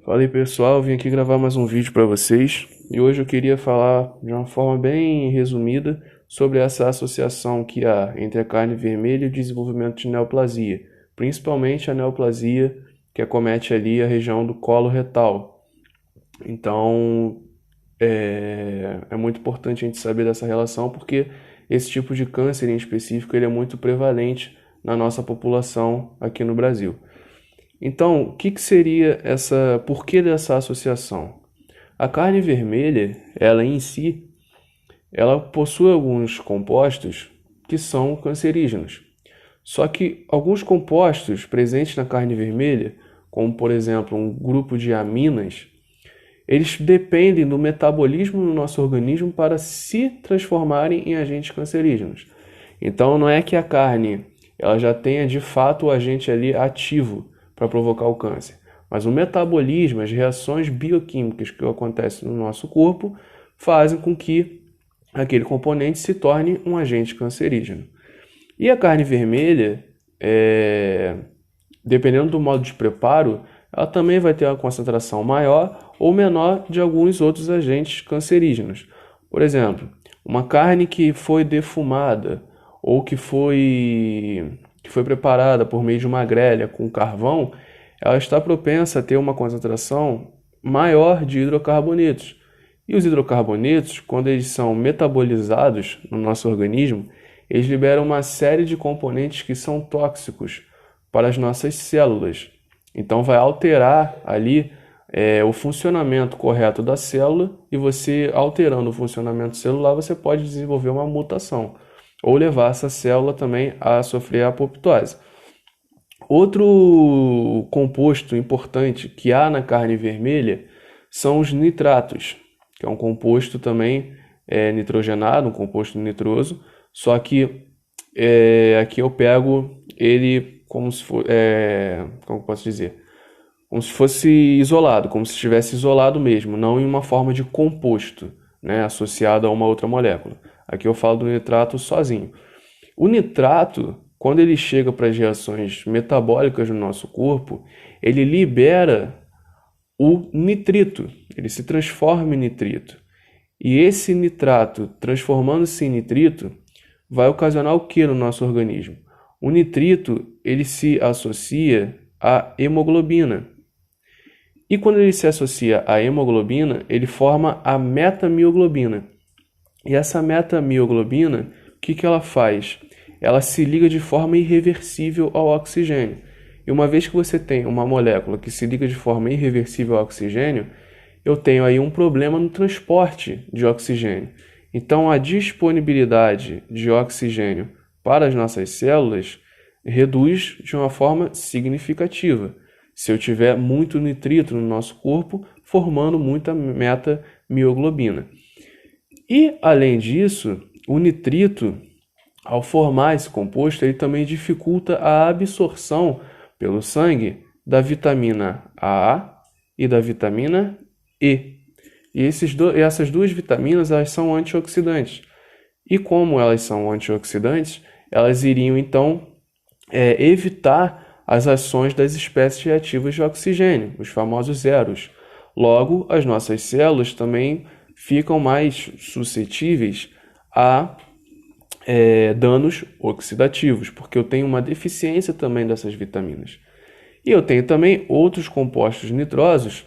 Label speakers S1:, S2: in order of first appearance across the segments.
S1: Fala aí pessoal, vim aqui gravar mais um vídeo para vocês e hoje eu queria falar de uma forma bem resumida sobre essa associação que há entre a carne vermelha e o desenvolvimento de neoplasia, principalmente a neoplasia que acomete ali a região do colo retal. Então é muito importante a gente saber dessa relação porque esse tipo de câncer em específico ele é muito prevalente na nossa população aqui no Brasil. Então, o que seria essa, por que dessa associação? A carne vermelha, ela em si, ela possui alguns compostos que são cancerígenos. Só que alguns compostos presentes na carne vermelha, como por exemplo um grupo de aminas, eles dependem do metabolismo no nosso organismo para se transformarem em agentes cancerígenos. Então não é que a carne ela já tenha de fato o agente ali ativo para provocar o câncer, mas o metabolismo, as reações bioquímicas que acontecem no nosso corpo fazem com que aquele componente se torne um agente cancerígeno. E a carne vermelha, dependendo do modo de preparo, ela também vai ter uma concentração maior ou menor de alguns outros agentes cancerígenos. Por exemplo, uma carne que foi defumada ou que foi preparada por meio de uma grelha com carvão, ela está propensa a ter uma concentração maior de hidrocarbonetos. E os hidrocarbonetos, quando eles são metabolizados no nosso organismo, eles liberam uma série de componentes que são tóxicos para as nossas células. Então vai alterar ali o funcionamento correto da célula e você, alterando o funcionamento celular, você pode desenvolver uma mutação ou levar essa célula também a sofrer apoptose. Outro composto importante que há na carne vermelha são os nitratos, que é um composto também nitrogenado, um composto nitroso, só que aqui eu pego ele como se for, como eu posso dizer? Como se fosse isolado, como se estivesse isolado mesmo, não em uma forma de composto, né, associado a uma outra molécula. Aqui eu falo do nitrato sozinho. O nitrato, quando ele chega para as reações metabólicas no nosso corpo, ele libera o nitrito, ele se transforma em nitrito. E esse nitrato, transformando-se em nitrito, vai ocasionar o que no nosso organismo? O nitrito, ele se associa à hemoglobina. E quando ele se associa à hemoglobina, ele forma a metamioglobina. E essa metamioglobina, o que ela faz? Ela se liga de forma irreversível ao oxigênio. E uma vez que você tem uma molécula que se liga de forma irreversível ao oxigênio, eu tenho aí um problema no transporte de oxigênio. Então, a disponibilidade de oxigênio para as nossas células reduz de uma forma significativa. Se eu tiver muito nitrito no nosso corpo, formando muita metamioglobina. E, além disso, o nitrito, ao formar esse composto, ele também dificulta a absorção pelo sangue da vitamina A e da vitamina E. E essas duas vitaminas elas são antioxidantes. E como elas são antioxidantes, elas iriam então evitar as ações das espécies reativas de oxigênio, os famosos zeros. Logo, as nossas células também ficam mais suscetíveis a danos oxidativos, porque eu tenho uma deficiência também dessas vitaminas. E eu tenho também outros compostos nitrosos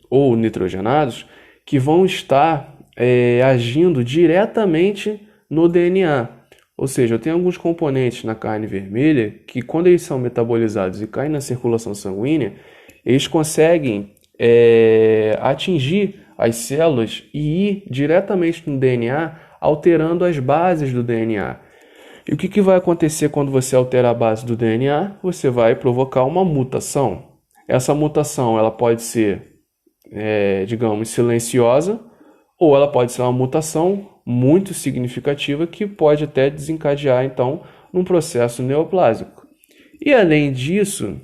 S1: ou nitrogenados que vão estar agindo diretamente no DNA. Ou seja, eu tenho alguns componentes na carne vermelha que, quando eles são metabolizados e caem na circulação sanguínea, eles conseguem atingir as células e ir diretamente no DNA, alterando as bases do DNA. E o que vai acontecer quando você altera a base do DNA? Você vai provocar uma mutação. Essa mutação ela pode ser, digamos, silenciosa, ou ela pode ser uma mutação muito significativa que pode até desencadear, então, num processo neoplásico. E além disso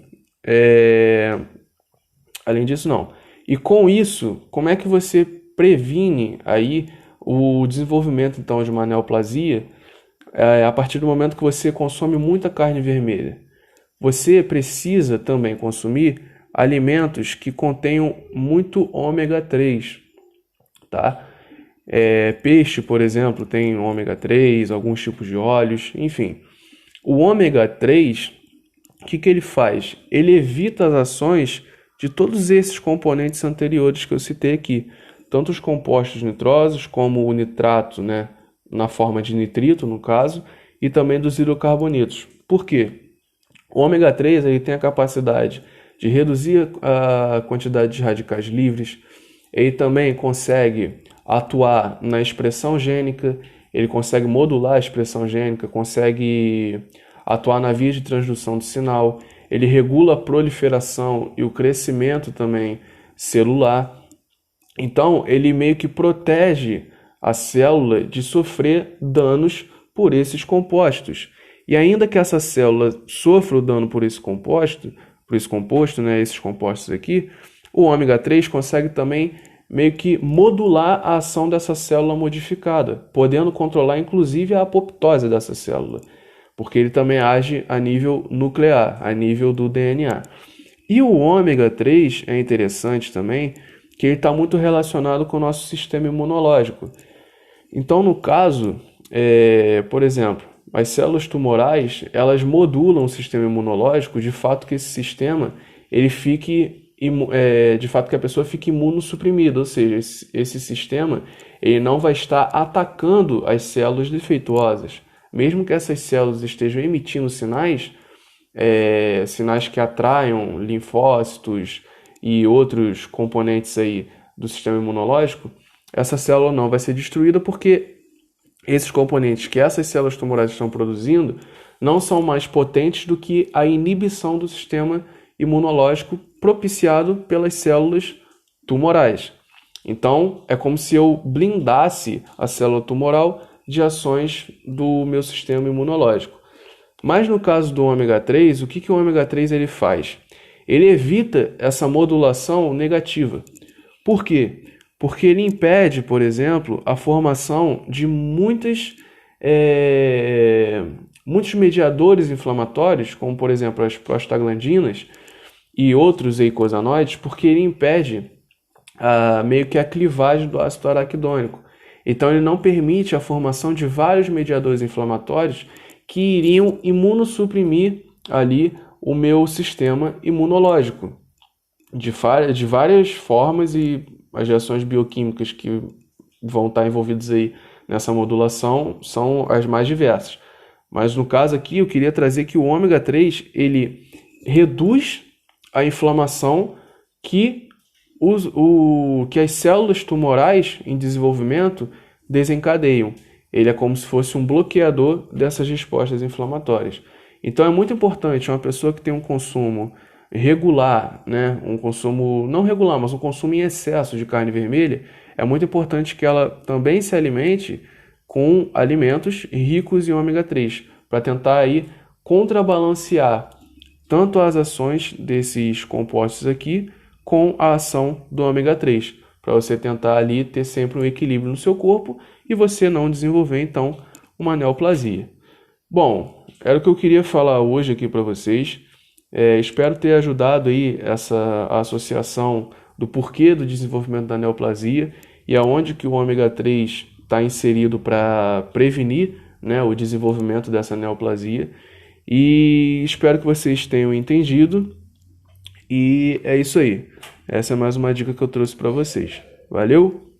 S1: não. E com isso, como é que você previne aí o desenvolvimento, então, de uma neoplasia a partir do momento que você consome muita carne vermelha? Você precisa também consumir alimentos que contenham muito ômega 3, tá? Peixe, por exemplo, tem ômega 3, alguns tipos de óleos, enfim. O ômega 3, o que ele faz? Ele evita as ações de todos esses componentes anteriores que eu citei aqui, tanto os compostos nitrosos como o nitrato, né, na forma de nitrito, no caso, e também dos hidrocarbonetos. Por quê? O ômega 3 ele tem a capacidade de reduzir a quantidade de radicais livres, ele também consegue atuar na expressão gênica, ele consegue modular a expressão gênica, consegue atuar na via de transdução do sinal, ele regula a proliferação e o crescimento também celular. Então, ele meio que protege a célula de sofrer danos por esses compostos. E ainda que essa célula sofra o dano por esse composto, né, esses compostos aqui, o ômega 3 consegue também meio que modular a ação dessa célula modificada, podendo controlar inclusive a apoptose dessa célula, porque ele também age a nível nuclear, a nível do DNA. E o ômega 3 é interessante também, que ele está muito relacionado com o nosso sistema imunológico. Então, no caso, por exemplo, as células tumorais, elas modulam o sistema imunológico de fato que esse sistema ele fique de fato que a pessoa fique imunossuprimida, ou seja, esse sistema ele não vai estar atacando as células defeituosas. Mesmo que essas células estejam emitindo sinais, sinais que atraiam linfócitos e outros componentes aí do sistema imunológico, essa célula não vai ser destruída porque esses componentes que essas células tumorais estão produzindo não são mais potentes do que a inibição do sistema imunológico propiciado pelas células tumorais. Então, é como se eu blindasse a célula tumoral de ações do meu sistema imunológico. Mas no caso do ômega 3, o que o ômega 3 ele faz? Ele evita essa modulação negativa. Por quê? Porque ele impede, por exemplo, a formação de muitos mediadores inflamatórios, como por exemplo as prostaglandinas e outros eicosanoides, porque ele impede meio que a clivagem do ácido araquidônico. Então ele não permite a formação de vários mediadores inflamatórios que iriam imunossuprimir ali o meu sistema imunológico de várias formas, e as reações bioquímicas que vão estar envolvidas aí nessa modulação são as mais diversas. Mas no caso aqui eu queria trazer que o ômega 3 ele reduz a inflamação que as células tumorais em desenvolvimento desencadeiam. Ele é como se fosse um bloqueador dessas respostas inflamatórias. Então é muito importante uma pessoa que tem um consumo regular, né, um consumo não regular, mas um consumo em excesso de carne vermelha, é muito importante que ela também se alimente com alimentos ricos em ômega 3, para tentar aí contrabalancear tanto as ações desses compostos aqui com a ação do ômega 3, para você tentar ali ter sempre um equilíbrio no seu corpo e você não desenvolver então uma neoplasia. Bom, era o que eu queria falar hoje aqui para vocês. Espero ter ajudado aí a associação do porquê do desenvolvimento da neoplasia e aonde que o ômega 3 está inserido para prevenir, né, o desenvolvimento dessa neoplasia. E espero que vocês tenham entendido. E é isso aí. Essa é mais uma dica que eu trouxe para vocês. Valeu!